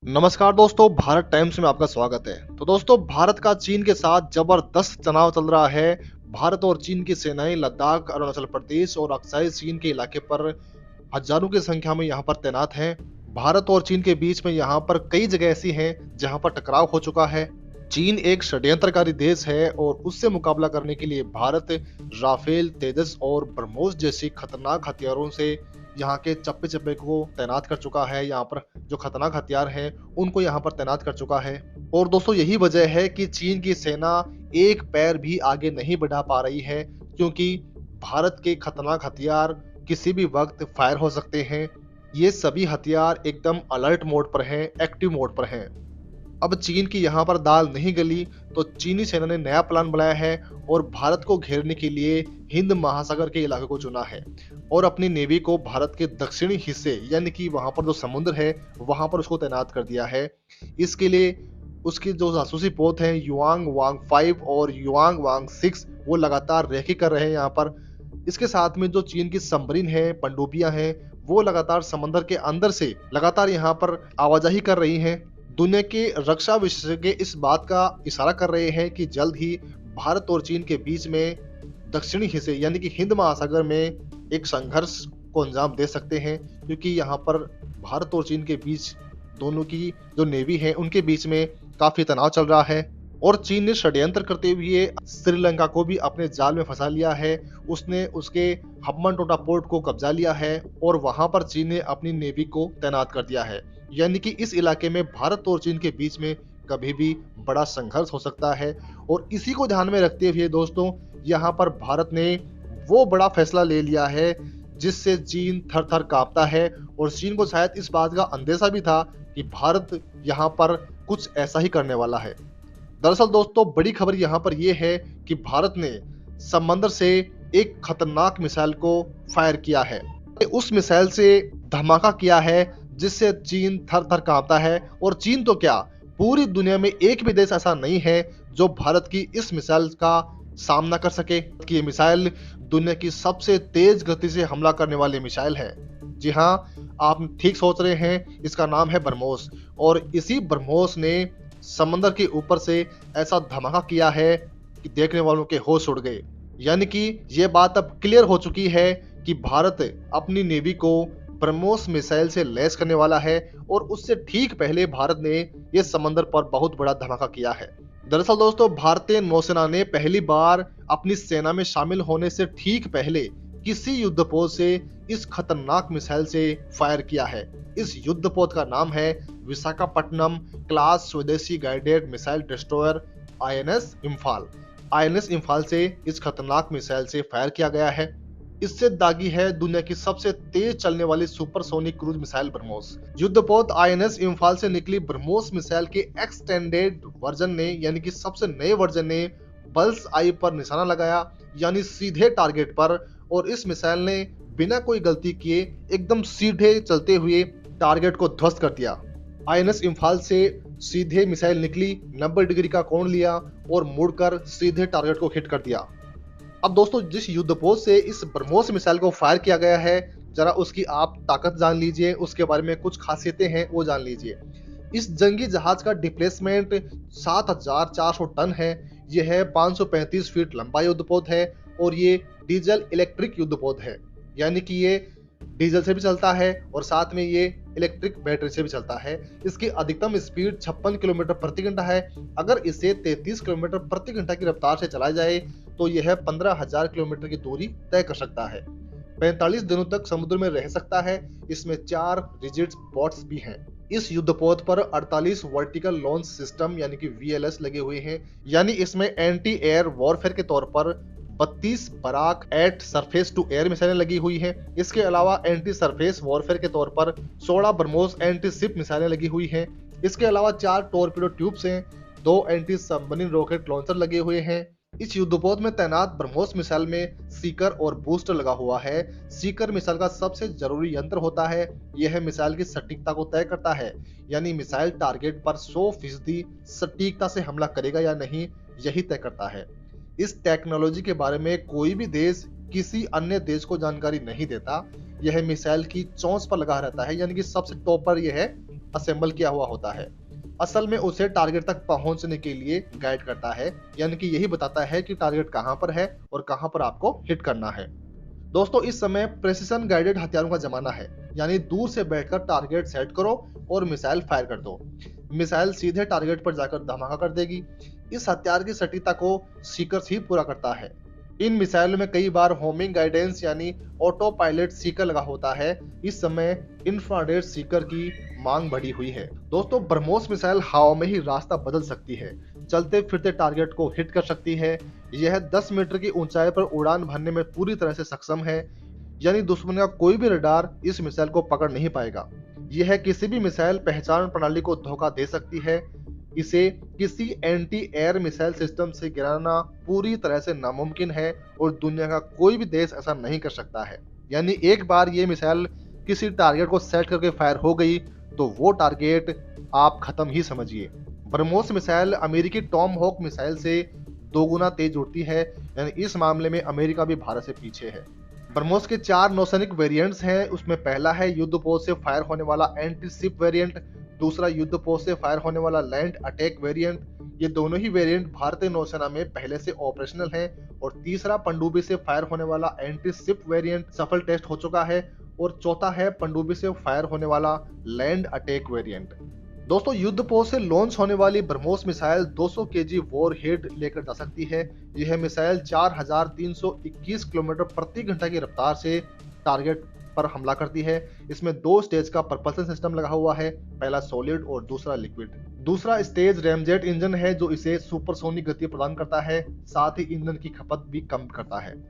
नमस्कार दोस्तों, भारत टाइम्स में आपका स्वागत है। तो दोस्तों, भारत का चीन के साथ जबरदस्त तनाव चल रहा है। भारत और चीन की सेनाएं लद्दाख, अरुणाचल प्रदेश और अक्साई चीन के इलाके पर हजारों की संख्या में यहाँ पर तैनात हैं। भारत और चीन के बीच में यहाँ पर कई जगह ऐसी हैं जहाँ पर टकराव हो चुका है। चीन एक षड्यंत्रकारी देश है और उससे मुकाबला करने के लिए भारत राफेल, तेजस और ब्रह्मोस जैसी खतरनाक हथियारों से यहाँ के चप्पे चप्पे को तैनात कर चुका है। यहाँ पर जो खतरनाक हथियार हैं उनको यहाँ पर तैनात कर चुका है। और दोस्तों, यही वजह है कि चीन की सेना एक पैर भी आगे नहीं बढ़ा पा रही है, क्योंकि भारत के खतरनाक हथियार किसी भी वक्त फायर हो सकते हैं। ये सभी हथियार एकदम अलर्ट मोड पर हैं, एक्टिव मोड पर हैं। अब चीन की यहाँ पर दाल नहीं गली तो चीनी सेना ने नया प्लान बनाया है और भारत को घेरने के लिए हिंद महासागर के इलाके को चुना है और अपनी नेवी को भारत के दक्षिणी हिस्से यानी कि वहां पर जो समुद्र है वहां पर उसको तैनात कर दिया है। इसके लिए उसकी जो जासूसी पोत है युआंग वांग 5 और युआंग वांग 6 वो लगातार रेकी कर रहे हैं यहाँ पर। इसके साथ में जो चीन की सबमरीन है, पनडुब्बियां हैं, वो लगातार समंदर के अंदर से लगातार यहाँ पर आवाजाही कर रही हैं। दुनिया के रक्षा विशेषज्ञ इस बात का इशारा कर रहे हैं कि जल्द ही भारत और चीन के बीच में दक्षिणी हिस्से यानी कि हिंद महासागर में एक संघर्ष को अंजाम दे सकते हैं, क्योंकि यहाँ पर भारत और चीन के बीच दोनों की जो नेवी है उनके बीच में काफी तनाव चल रहा है। और चीन ने षड्यंत्र करते हुए श्रीलंका को भी अपने जाल में फंसा लिया है। उसने उसके हम्बनटोटा पोर्ट को कब्जा लिया है और वहां पर चीन ने अपनी नेवी को तैनात कर दिया है। यानी कि इस इलाके में भारत और चीन के बीच में कभी भी बड़ा संघर्ष हो सकता है। और इसी को ध्यान में रखते हुए दोस्तों, यहाँ पर भारत ने वो बड़ा फैसला ले लिया है जिससे चीन थर थर कांपता है। और चीन को शायद इस बात का अंदेशा भी था कि भारत यहाँ पर कुछ ऐसा ही करने वाला है। दरअसल दोस्तों, बड़ी खबर यहाँ पर यह है कि भारत ने समंदर से एक खतरनाक मिसाइल को फायर किया है। उस मिसाइल से धमाका किया है जिससे चीन थर थर कांपता है। और चीन तो क्या, पूरी दुनिया में एक भी देश ऐसा नहीं है जो भारत की इस मिसाइल का सामना कर सके। कि ये मिसाइल दुनिया की सबसे तेज गति से हमला करने वाली मिसाइल है। जी हाँ, आप ठीक सोच रहे हैं, इसका नाम है ब्रह्मोस। और इसी ब्रह्मोस ने समंदर के ऊपर से ऐसा धमाका किया है कि देखने वालों के होश उड़ गए। यानी कि ये बात अब क्लियर हो चुकी है कि भारत अपनी नेवी को ब्रह्मोस मिसाइल से लैस करने वाला है। और उससे ठीक पहले भारत ने ये समंदर पर बहुत बड़ा धमाका किया है। दरअसल दोस्तों, भारतीय नौसेना ने पहली बार अपनी सेना में शामिल होने से ठीक पहले किसी युद्धपोत से इस खतरनाक मिसाइल से फायर किया है। इस युद्धपोत का नाम है विशाखापट्टनम क्लास स्वदेशी guided missile destroyer INS Imphal. INS Imphal से इस खतरनाक मिसाइल से फायर किया गया है। इससे दागी है दुनिया की सबसे तेज चलने वाली सुपरसोनिक क्रूज मिसाइल ब्रह्मोस। युद्धपोत आईएनएस इम्फाल से निकली ब्रह्मोस मिसाइल के एक्सटेंडेड वर्जन ने यानी कि सबसे नए वर्जन ने बल्स आई पर निशाना लगाया, यानी सीधे टारगेट पर। और इस मिसाइल ने बिना कोई गलती किए एकदम सीधे चलते हुए टारगेट को ध्वस्त कर दिया। आईएनएस इम्फाल से सीधे मिसाइल निकली, 90 डिग्री का कोण लिया और मुड़कर सीधे टारगेट को हिट कर दिया। अब दोस्तों, जिस युद्धपोत से इस ब्रह्मोस मिसाइल को फायर किया गया है, जरा उसकी आप ताकत जान लीजिए, उसके बारे में कुछ खासियतें हैं वो जान लीजिए। इस जंगी जहाज का डिप्लेसमेंट 7400 टन है। यह है 535 फीट लंबा युद्धपोत है और ये डीजल इलेक्ट्रिक युद्धपोत है। यानी कि ये डीजल से भी चलता है और साथ में ये इलेक्ट्रिक बैटरी से भी चलता है। इसकी अधिकतम स्पीड 56 किलोमीटर प्रति घंटा है। अगर इसे 33 किलोमीटर प्रति घंटा की रफ्तार से चलाया जाए तो यह 15,000 किलोमीटर की दूरी तय कर सकता है। 45 दिनों तक समुद्र में रह सकता है। इसमें 4 रिजिड बोट्स भी हैं। इस युद्धपोत पर 48 वर्टिकल लॉन्च सिस्टम यानी कि वीएलएस लगे हुए हैं। यानी इसमें एंटी एयर वॉरफेयर के तौर पर 32 Barak eight surface to air मिसाइलें लगी हुई हैं। इसके अलावा एंटी सरफेस वॉरफेयर के तौर पर 16 ब्रह्मोस एंटी शिप मिसाइलें लगी हुई हैं। इसके अलावा 4 टॉरपीडो ट्यूब्स हैं, 2 एंटी सबमरीन रॉकेट लॉन्चर लगे हुए हैं। इस युद्धपोत में तैनात ब्रह्मोस मिसाइल में सीकर और बूस्टर लगा हुआ है। सीकर मिसाइल का सबसे जरूरी यंत्र होता है। यह मिसाइल की सटीकता को तय करता है, यानी मिसाइल टारगेट पर 100% सटीकता से हमला करेगा या नहीं, यही तय करता है। इस टेक्नोलॉजी के बारे में कोई भी देश किसी अन्य देश को जानकारी नहीं देता। यह मिसाइल की चोंच पर लगा रहता है, यानी कि सबसे टॉप पर यह असेंबल किया हुआ होता है। असल में उसे टारगेट तक पहुंचने के लिए गाइड करता है, यानी कि यही बताता है कि टारगेट कहां पर है और कहां पर आपको हिट करना है। दोस्तों, इस समय प्रेसिशन गाइडेड हथियारों का जमाना है, यानी दूर से बैठकर टारगेट सेट करो और मिसाइल फायर कर दो। मिसाइल सीधे टारगेट पर जाकर धमाका कर देगी। इस हथियार की सटीकता को सीकर्स ही पूरा करता है। इन मिसाइलों में कई बार होमिंग गाइडेंस यानी ऑटो पायलट सीकर लगा होता है। इस समय इंफ्रारेड सीकर की मांग बढ़ी हुई है। दोस्तों, ब्रह्मोस मिसाइल हवा में ही रास्ता बदल सकती है, चलते फिरते टारगेट को हिट कर सकती है। यह 10 मीटर की ऊंचाई पर उड़ान भरने में पूरी तरह से सक्षम है, यानी दुश्मन का कोई भी रडार इस मिसाइल को पकड़ नहीं पाएगा। यह किसी भी मिसाइल पहचान प्रणाली को धोखा दे सकती है। इसे किसी एंटी एयर मिसाइल सिस्टम से गिराना पूरी तरह से नामुमकिन है और दुनिया का कोई भी देश ऐसा नहीं कर सकता है। यानी एक बार ये मिसाइल किसी टारगेट को सेट करके फायर हो गई तो वो टारगेट आप खत्म ही समझिए। ब्रह्मोस मिसाइल अमेरिकी टॉम हॉक मिसाइल से 2 गुना तेज उड़ती है, यानी इस मामले में अमेरिका भी भारत से पीछे है। ब्रह्मोस के 4 नौसैनिक वेरिएंट्स हैं। उसमें पहला है युद्धपोत से फायर होने वाला एंटी शिप वेरिएंट, दूसरा युद्धपोत से फायर होने वाला लैंड अटैक वेरिएंट। ये दोनों ही वेरिएंट भारतीय नौसेना में पहले से ऑपरेशनल हैं। और तीसरा पनडुब्बी से फायर होने वाला एंटी शिप वेरिएंट सफल टेस्ट हो चुका है। और चौथा है पनडुब्बी से फायर होने वाला लैंड अटैक वेरिएंट। दोस्तों, युद्धपोत से लॉन्च होने वाली BrahMos missile 200 KG war head लेकर जा सकती है। यह मिसाइल 4321 किलोमीटर प्रति घंटा की रफ्तार से टारगेट पर हमला करती है। इसमें 2 स्टेज का propulsion सिस्टम लगा हुआ है, पहला सॉलिड और दूसरा लिक्विड। दूसरा स्टेज रैमजेट इंजन है जो इसे सुपरसोनिक गति प्रदान करता है, साथ ही ईंधन की खपत भी कम करता है।